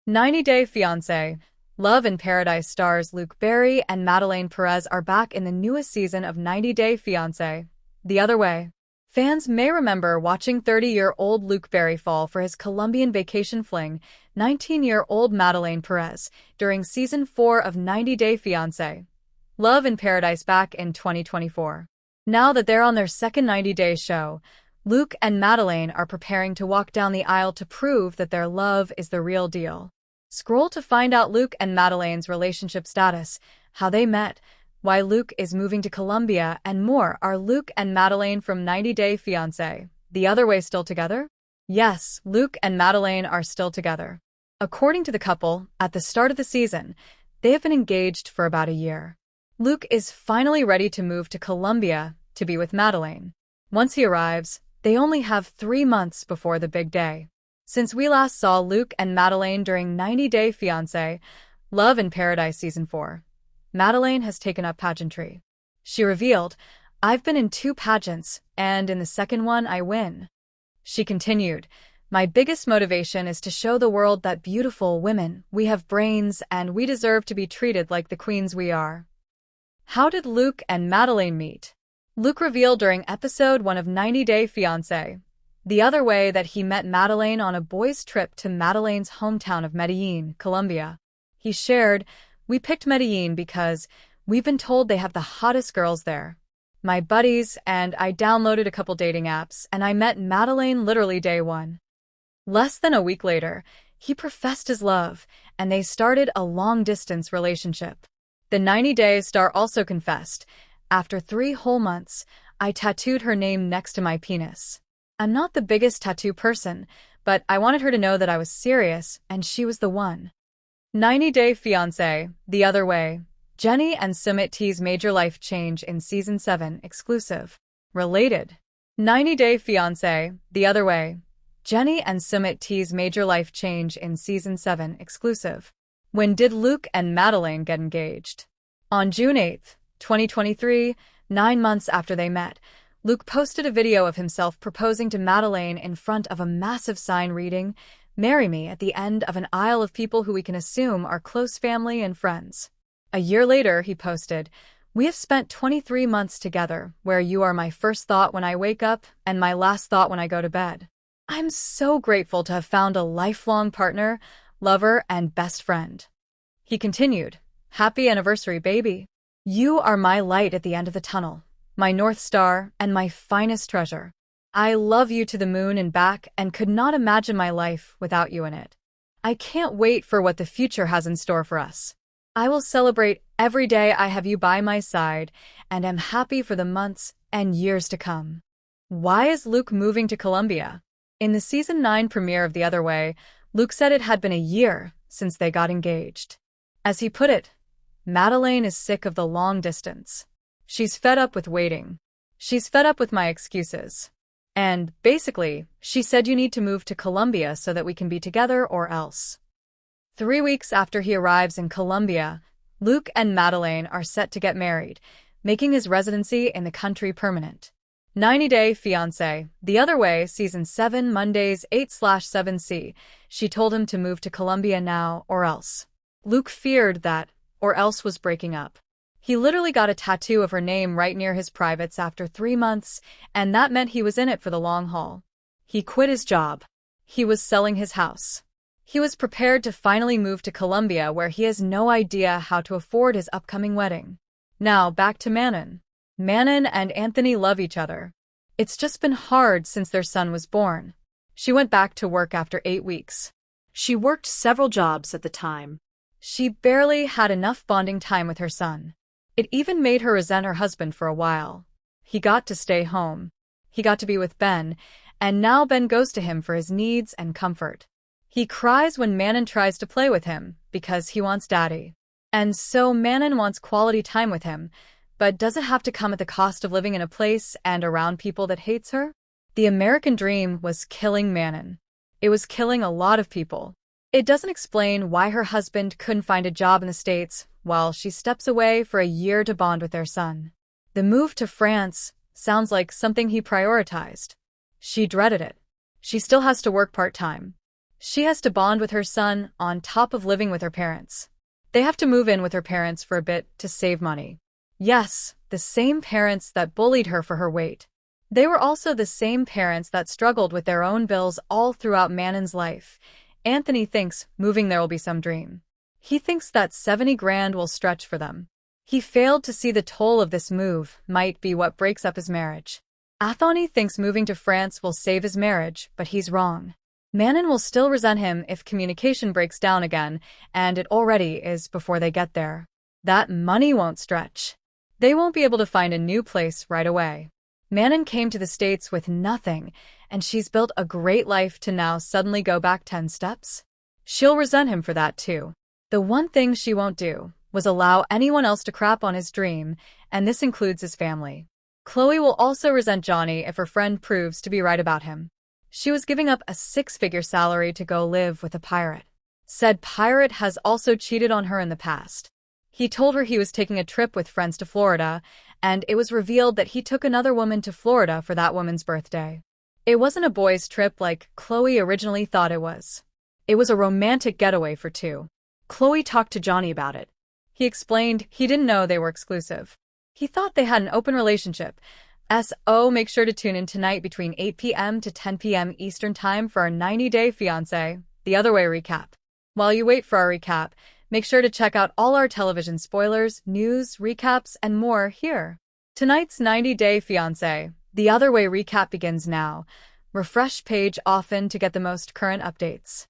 90-Day Fiancé. Love in Paradise stars Luke Berry and Madeleine Perez are back in the newest season of 90-Day Fiancé. The other way. Fans may remember watching 30-year-old Luke Berry fall for his Colombian vacation fling, 19-year-old Madeleine Perez, during Season 4 of 90-Day Fiancé. Love in Paradise back in 2024. Now that they're on their second 90-day show, Luke and Madeleine are preparing to walk down the aisle to prove that their love is the real deal. Scroll to find out Luke and Madeleine's relationship status, how they met, why Luke is moving to Colombia, and more. Are Luke and Madeleine from 90-Day Fiancé the other way still together? Yes, Luke and Madeleine are still together. According to the couple, at the start of the season, they have been engaged for about a year. Luke is finally ready to move to Colombia to be with Madeleine. Once he arrives, they only have 3 months before the big day. Since we last saw Luke and Madeleine during 90-Day Fiancé, Love in Paradise Season 4, Madeleine has taken up pageantry. She revealed, "I've been in 2 pageants, and in the second one I win." She continued, "My biggest motivation is to show the world that beautiful women, we have brains and we deserve to be treated like the queens we are." How did Luke and Madeleine meet? Luke revealed during episode 1 of 90-Day Fiancé the other way that he met Madeleine on a boys' trip to Madeleine's hometown of Medellin, Colombia. He shared, "We picked Medellin because we've been told they have the hottest girls there. My buddies and I downloaded a couple dating apps and I met Madeleine literally day 1. Less than a week later, he professed his love and they started a long-distance relationship." The 90-Day star also confessed, "After 3 whole months, I tattooed her name next to my penis. I'm not the biggest tattoo person, but I wanted her to know that I was serious and she was the one." 90-Day Fiancé the other way. Jenny and Sumit tease major life change in Season 7 exclusive. Related. 90-Day Fiancé the other way. Jenny and Sumit tease major life change in Season 7 exclusive. When did Luke and Madeleine get engaged? On June 8, 2023, 9 months after they met, Luke posted a video of himself proposing to Madeleine in front of a massive sign reading, "Marry me," at the end of an aisle of people who we can assume are close family and friends. A year later, he posted, "We have spent 23 months together, where you are my first thought when I wake up and my last thought when I go to bed. I'm so grateful to have found a lifelong partner, lover, and best friend." He continued, "Happy anniversary, baby. You are my light at the end of the tunnel, my North Star, and my finest treasure. I love you to the moon and back and could not imagine my life without you in it. I can't wait for what the future has in store for us. I will celebrate every day I have you by my side and am happy for the months and years to come." Why is Luke moving to Colombia? In the Season 9 premiere of The Other Way, Luke said it had been a year since they got engaged. As he put it, "Madeleine is sick of the long distance. She's fed up with waiting. She's fed up with my excuses. And, basically, she said you need to move to Colombia so that we can be together or else." 3 weeks after he arrives in Colombia, Luke and Madeleine are set to get married, making his residency in the country permanent. 90-Day Fiancé the other way. Season 7 Mondays 8/7c. She told him to move to Colombia now or else. Luke feared that or else was breaking up. He literally got a tattoo of her name right near his privates after 3 months, and that meant he was in it for the long haul. He quit his job. He was selling his house. He was prepared to finally move to Colombia, where he has no idea how to afford his upcoming wedding. Now back to Manon. Manon and Anthony love each other. It's just been hard since their son was born. She went back to work after 8 weeks. She worked several jobs at the time. She barely had enough bonding time with her son. It even made her resent her husband for a while. He got to stay home. He got to be with Ben, and now Ben goes to him for his needs and comfort. He cries when Manon tries to play with him because he wants daddy. And so Manon wants quality time with him, but does it have to come at the cost of living in a place and around people that hates her? The American dream was killing Manon. It was killing a lot of people. It doesn't explain why her husband couldn't find a job in the States while she steps away for a year to bond with their son. The move to France sounds like something he prioritized. She dreaded it. She still has to work part-time. She has to bond with her son on top of living with her parents. They have to move in with her parents for a bit to save money. Yes, the same parents that bullied her for her weight. They were also the same parents that struggled with their own bills all throughout Manin's life. Anthony thinks moving there will be some dream. He thinks that 70 grand will stretch for them. He failed to see the toll of this move might be what breaks up his marriage. Anthony thinks moving to France will save his marriage, but he's wrong. Manon will still resent him if communication breaks down again, and it already is before they get there. That money won't stretch. They won't be able to find a new place right away. Manon came to the States with nothing, and she's built a great life to now suddenly go back 10 steps. She'll resent him for that too. The one thing she won't do was allow anyone else to crap on his dream, and this includes his family. Chloe will also resent Johnny if her friend proves to be right about him. She was giving up a 6-figure salary to go live with a pirate. Said pirate has also cheated on her in the past. He told her he was taking a trip with friends to Florida, and it was revealed that he took another woman to Florida for that woman's birthday. It wasn't a boys' trip like Chloe originally thought it was. It was a romantic getaway for two. Chloe talked to Johnny about it. He explained he didn't know they were exclusive. He thought they had an open relationship. Make sure to tune in tonight between 8 p.m. to 10 p.m. Eastern Time for our 90-Day Fiancé, The Other Way recap. While you wait for our recap, make sure to check out all our television spoilers, news, recaps, and more here. Tonight's 90-Day Fiancé, The Other Way recap begins now. Refresh page often to get the most current updates.